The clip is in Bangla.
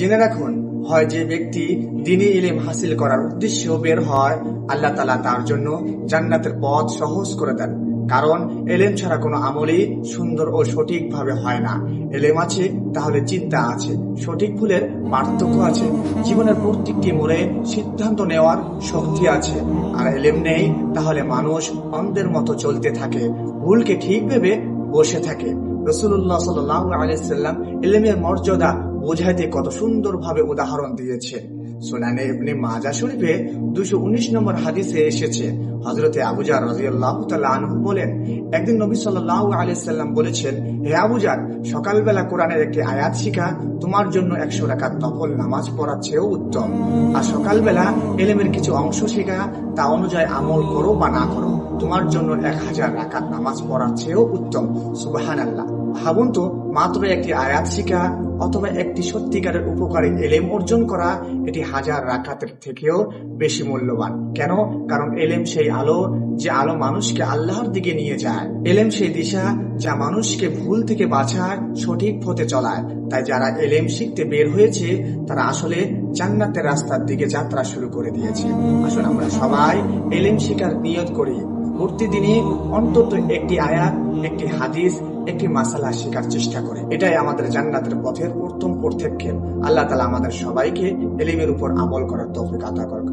জেনে রাখুন, হয় যে ব্যক্তি দ্বীনি ইলম হাসিল করার উদ্দেশ্য বের হয়, আল্লাহ তাআলা তার জন্য জান্নাতের পথ সহজ করে দেন। কারণ এলেম ছাড়া কোনো আমলই সুন্দর ও সঠিকভাবে হয় না। এলেম আছে তাহলে চিন্তা আছে, সঠিক ভুলের পার্থক্য আছে, জীবনের প্রত্যেকটি মোড়ে সিদ্ধান্ত নেওয়ার শক্তি আছে। আর এলেম নেই তাহলে মানুষ অন্ধের মতো চলতে থাকে, ভুলকে ঠিক ভেবে বসে থাকে। রাসূলুল্লাহ সাল্লাল্লাহু আলাইহি ওয়াসাল্লাম ইলমের মর্যাদা বোঝাইতে কত সুন্দরভাবে উদাহরণ দিয়েছেন। সুনানে ইবনে মাজাহ শরীফে 219 নম্বর হাদিসে এসেছে, হযরতে আবু যার রাদিয়াল্লাহু তাআলা আনহু বলেন, একদিন নবী সাল্লাল্লাহু আলাইহি ওয়াসাল্লাম বলেছেন, হে আবু যার, সকালবেলা কোরআনের একটি আয়াত শিখা তোমার জন্য 100 রাকাত নফল নামাজ পড়ার চেয়েও উত্তম। আর সকালবেলা ইলমের কিছু অংশ শেখা, তা অনুযায়ী আমল করো বা না করো, তোমার জন্য 1000 রাকাত নামাজ পড়ার চেয়েও উত্তম। সুবহানাল্লাহ। ভাবুন তো, মাত্র একটি আয়াত শিখা অথবা একটি সত্যিকারের উপকারী এলেম অর্জন করা, এটি 1000 রাকাতের থেকেও বেশি মূল্যবান। কেন? কারণ এলেম সেই আলো, যে আলো মানুষকে আল্লাহর দিকে নিয়ে যায়। এলেম সেই দিশা যা মানুষকে ভুল থেকে বাঁচায়, সঠিক পথে চলায়। তাই যারা এলেম শিখতে বের হয়েছে, তারা আসলে জান্নাতের রাস্তার দিকে যাত্রা শুরু করে দিয়েছে। আসলে আমরা সবাই এলেম শিখার নিয়ত করি, প্রতিদিনই অন্তত একটি আয়াত, একটি হাদিস, একটি মাসালা শেখার চেষ্টা করে। এটাই আমাদের জান্নাতের পথের প্রথম পদক্ষেপ। আল্লাহ তাআলা আমাদের সবাইকে ইলমের উপর আমল করার তৌফিক আতা করুন।